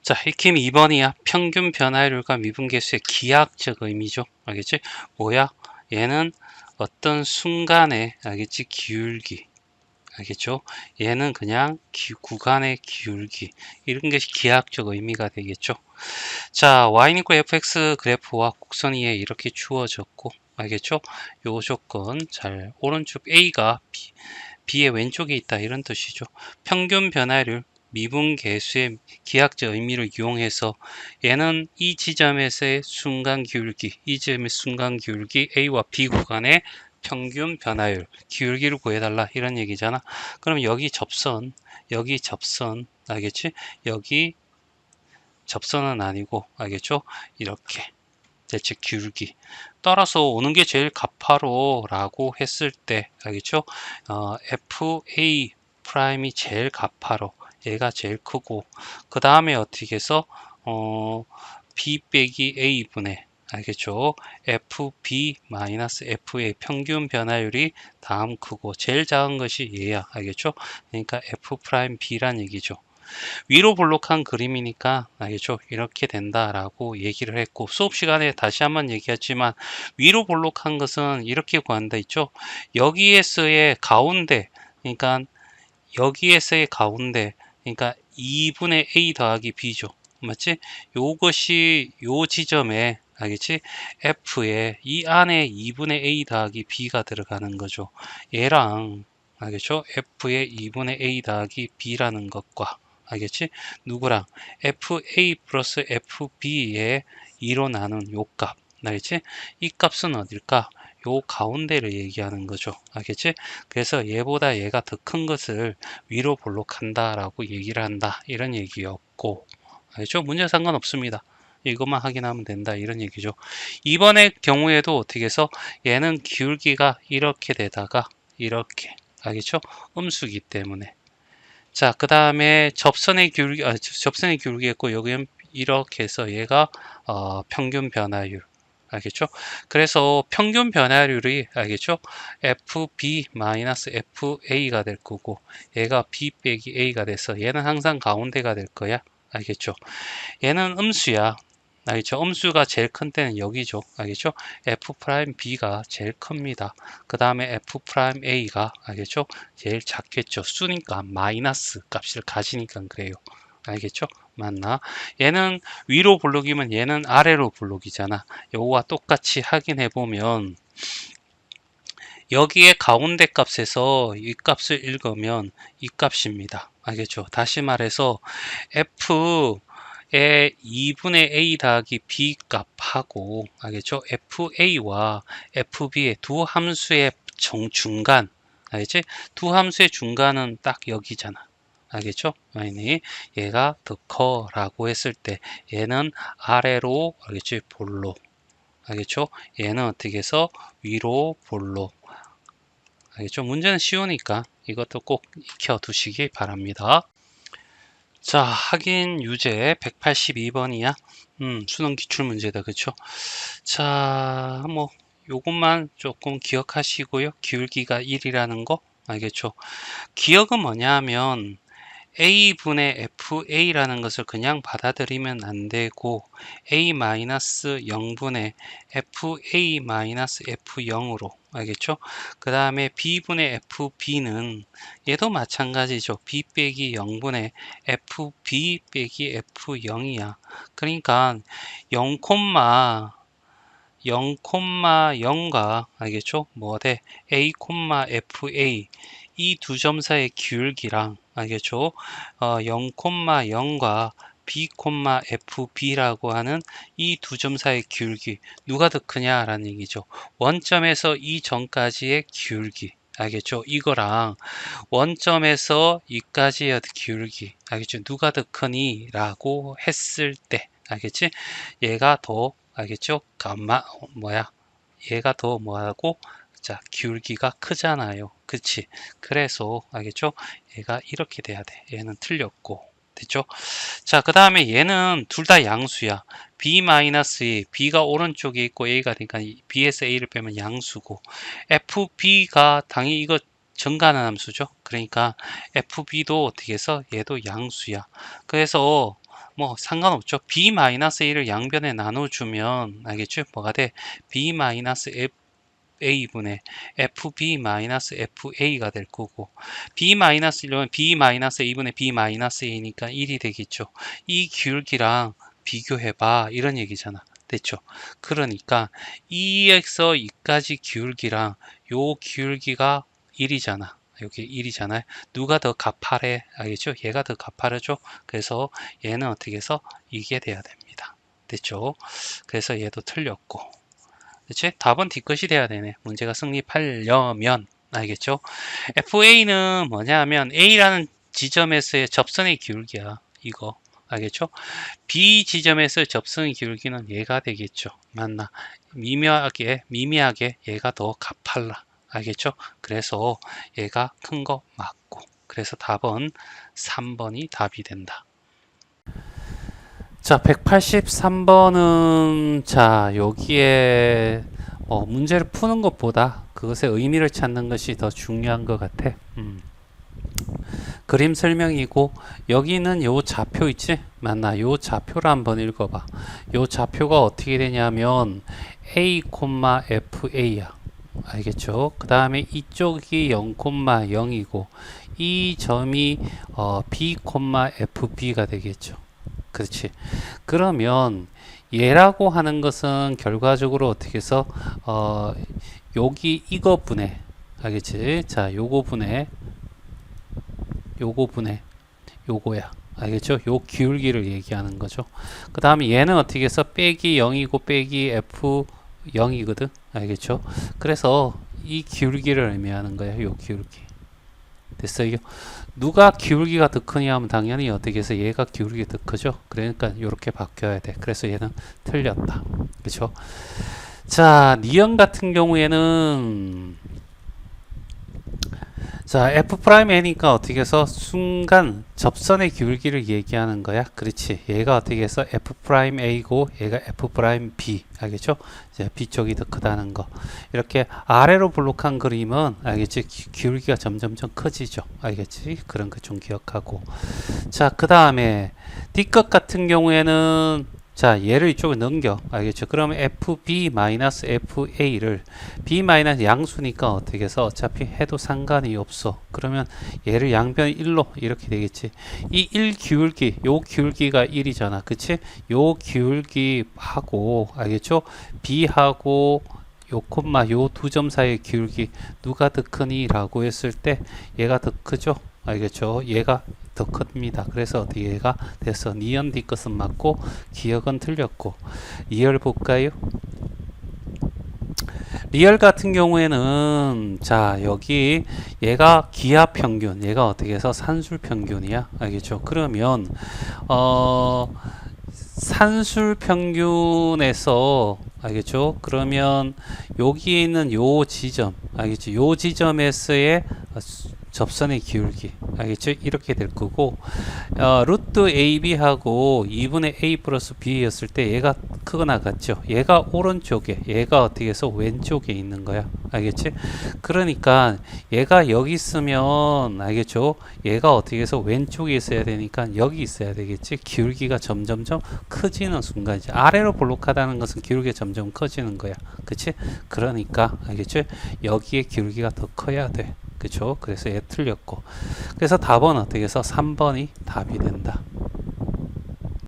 자, 익힘 2번이야. 평균 변화율과 미분계수의 기하학적 의미죠. 알겠지? 뭐야? 얘는 어떤 순간에, 알겠지? 기울기. 알겠죠? 얘는 그냥 구간의 기울기. 이런 게 기하학적 의미가 되겠죠. 자, y는 fx 그래프와 곡선 위에 이렇게 주어졌고, 알겠죠? 요 조건 잘, 오른쪽 a가 b의 왼쪽에 있다. 이런 뜻이죠. 평균 변화율, 미분계수의 기하학적 의미를 이용해서 얘는 이 지점에서의 순간 기울기, 이 지점의 순간 기울기 A와 B 구간의 평균 변화율, 기울기를 구해달라 이런 얘기잖아. 그럼 여기 접선, 알겠지? 여기 접선은 아니고, 알겠죠? 이렇게 대체 기울기 따라서 오는 게 제일 가파로라고 했을 때, 알겠죠? FA 프라임이 제일 가파로, 얘가 제일 크고, 그 다음에 어떻게 해서 B 빼기 A분의, 알겠죠? FB-FA 평균 변화율이 다음 크고 제일 작은 것이 얘야. 알겠죠? 그러니까 F'B란 얘기죠. 위로 볼록한 그림이니까 알겠죠? 이렇게 된다라고 얘기를 했고, 수업 시간에 다시 한번 얘기했지만 위로 볼록한 것은 이렇게 구한다 있죠? 여기에서의 가운데, 그러니까 여기에서의 가운데, 그러니까 2분의 A 더하기 B죠. 맞지? 요것이 요 지점에, 알겠지? F에 이 안에 2분의 A 더하기 B가 들어가는 거죠. 얘랑, 알겠죠? F의 2분의 A 더하기 B라는 것과, 알겠지? 누구랑? FA 플러스 FB의 2로 나눈 요 값. 알겠지? 이 값은 어딜까? 요 가운데를 얘기하는 거죠. 알겠지? 그래서 얘보다 얘가 더 큰 것을 위로 볼록한다라고 얘기를 한다. 이런 얘기였고. 알겠죠? 문제 상관없습니다. 이것만 확인하면 된다. 이런 얘기죠. 이번의 경우에도 어떻게 해서 얘는 기울기가 이렇게 되다가 이렇게. 알겠죠? 음수기 때문에. 자, 그 다음에 접선의 기울기였고, 여기는 이렇게 해서 얘가 평균 변화율. 알겠죠? 그래서 평균 변화율이, 알겠죠? FB-FA가 될 거고, 얘가 B 빼기 A가 돼서 얘는 항상 가운데가 될 거야. 알겠죠? 얘는 음수야. 알겠죠? 음수가 제일 큰 때는 여기죠. 알겠죠? F'B가 제일 큽니다. 그 다음에 F'A가, 알겠죠? 제일 작겠죠. 수니까 마이너스 값을 가지니까 그래요. 알겠죠? 맞나? 얘는 위로 볼록이면 얘는 아래로 볼록이잖아. 요거와 똑같이 확인해 보면 여기에 가운데 값에서 이 값을 읽으면 이 값입니다. 알겠죠? 다시 말해서 F의 2분의 A 더하기 B 값하고, 알겠죠? FA와 FB의 두 함수의 중간, 알겠지? 두 함수의 중간은 딱 여기잖아. 알겠죠? 아니, 얘가 더 커라고 했을 때 얘는 아래로, 알겠지? 볼록. 알겠죠? 얘는 어떻게 해서 위로 볼록. 알겠죠? 문제는 쉬우니까 이것도 꼭 익혀 두시기 바랍니다. 자, 확인 유제 182번이야. 수능 기출문제다. 그쵸? 자, 뭐 요것만 조금 기억하시고요. 기울기가 1이라는 거 알겠죠? 기억은 뭐냐 하면 A분의 FA라는 것을 그냥 받아들이면 안 되고 A-0분의 FA-F0으로 알겠죠? 그 다음에 B분의 FB는 얘도 마찬가지죠. B 빼기 0분의 FB 빼기 F0이야. 그러니까 0, 0,0가 알겠죠? 뭐 돼? A, FA 이 두 점 사이의 기울기랑 알겠죠? 0,0과 B, FB라고 하는 이 두 점 사이의 기울기 누가 더 크냐라는 얘기죠. 원점에서 이 점까지의 기울기 알겠죠? 이거랑 원점에서 이까지의 기울기 알겠죠? 누가 더 크니? 라고 했을 때 알겠지? 얘가 더 알겠죠? 얘가 더 뭐하고 자 기울기가 크잖아요. 그치? 그래서 알겠죠? 얘가 이렇게 돼야 돼. 얘는 틀렸고 됐죠? 자, 그 다음에 얘는 둘 다 양수야. B-2, B가 오른쪽에 있고 A가 되니까 B에서 A를 빼면 양수고 FB가 당연히 이거 정가는 함수죠. 그러니까 FB도 어떻게 해서 얘도 양수야. 그래서 뭐 상관없죠. b-a를 양변에 나눠주면 알겠죠? 뭐가 돼? b-a분의 fb-fa가 될 거고 b-이러면 b-a분의 b-a니까 1이 되겠죠. 이 기울기랑 비교해봐 이런 얘기잖아. 됐죠? 그러니까 2에서 2까지 기울기랑 요 기울기가 1이잖아. 여기 1이잖아요. 누가 더 가파래? 알겠죠? 얘가 더 가파르죠? 그래서 얘는 어떻게 해서 이게 돼야 됩니다. 됐죠? 그래서 얘도 틀렸고. 그치? 답은 D것이 돼야 되네. 문제가 승립하려면. 알겠죠? FA는 뭐냐 하면 A라는 지점에서의 접선의 기울기야. 이거. 알겠죠? B 지점에서 접선의 기울기는 얘가 되겠죠. 맞나? 미미하게 얘가 더 가팔라. 알겠죠? 그래서 얘가 큰 거 맞고. 그래서 답은 3번이 답이 된다. 자, 183번은 자, 여기에 문제를 푸는 것보다 그것의 의미를 찾는 것이 더 중요한 것 같아. 그림 설명이고 여기는 요 좌표 있지? 맞나? 요 좌표를 한번 읽어봐. 요 좌표가 어떻게 되냐면 a, fa야. 알겠죠? 그 다음에 이쪽이 0,0이고 이 점이 b, fb가 되겠죠. 그렇지. 그러면 얘라고 하는 것은 결과적으로 어떻게 해서 여기 이거 분해 알겠지? 자, 요거 분해 요거야. 알겠죠? 요 기울기를 얘기하는 거죠. 그 다음에 얘는 어떻게 해서 빼기 0이고 빼기 f 0이거든. 알겠죠? 그래서 이 기울기를 의미하는 거야. 요 기울기. 됐어요? 누가 기울기가 더 크냐 하면 당연히 어떻게 해서 얘가 기울기가 더 크죠. 그러니까 이렇게 바뀌어야 돼. 그래서 얘는 틀렸다. 그렇죠? 자, 니은 같은 경우에는 자, F'N이니까 어떻게 해서 순간 접선의 기울기를 얘기하는 거야. 그렇지. 얘가 어떻게 해서 F'A고 얘가 F'B. 알겠죠? 이제 B 쪽이 더 크다는 거. 이렇게 아래로 블록한 그림은 알겠지? 기울기가 점점점 커지죠. 알겠지? 그런 거 좀 기억하고. 자, 그 다음에 D것 같은 경우에는 자, 얘를 이쪽으로 넘겨. 알겠죠? 그러면 FB-FA를 B- 양수니까 어떻게 해서 어차피 해도 상관이 없어. 그러면 얘를 양변 1로 이렇게 되겠지. 이 1 기울기, 요 기울기가 1이잖아. 그치? 요 기울기하고, 알겠죠? B하고 요 콤마 요 두 점 사이의 기울기 누가 더 크니? 라고 했을 때 얘가 더 크죠? 알겠죠? 얘가 더 큽니다. 그래서 어떻게 얘가 돼서 니은 D것은 맞고 기억은 틀렸고 리얼 볼까요? 리얼 같은 경우에는 자 여기 얘가 기하 평균 얘가 어떻게 해서 산술 평균이야. 알겠죠? 그러면 산술 평균에서 알겠죠? 그러면 여기 있는 요 지점 알겠죠? 요 지점에서의 접선의 기울기 알겠죠? 이렇게 될 거고 루트 AB하고 2분의 A 플러스 B였을 때 얘가 크거나 같죠? 얘가 오른쪽에 얘가 어떻게 해서 왼쪽에 있는 거야 알겠지? 그러니까 얘가 여기 있으면 알겠죠? 얘가 어떻게 해서 왼쪽에 있어야 되니까 여기 있어야 되겠지? 기울기가 점점점 커지는 순간이지 아래로 볼록하다는 것은 기울기가 점점 커지는 거야 그치? 그러니까 알겠죠? 여기에 기울기가 더 커야 돼 그쵸? 그래서 얘 틀렸고 그래서 답은 어떻게 해서 3번이 답이 된다.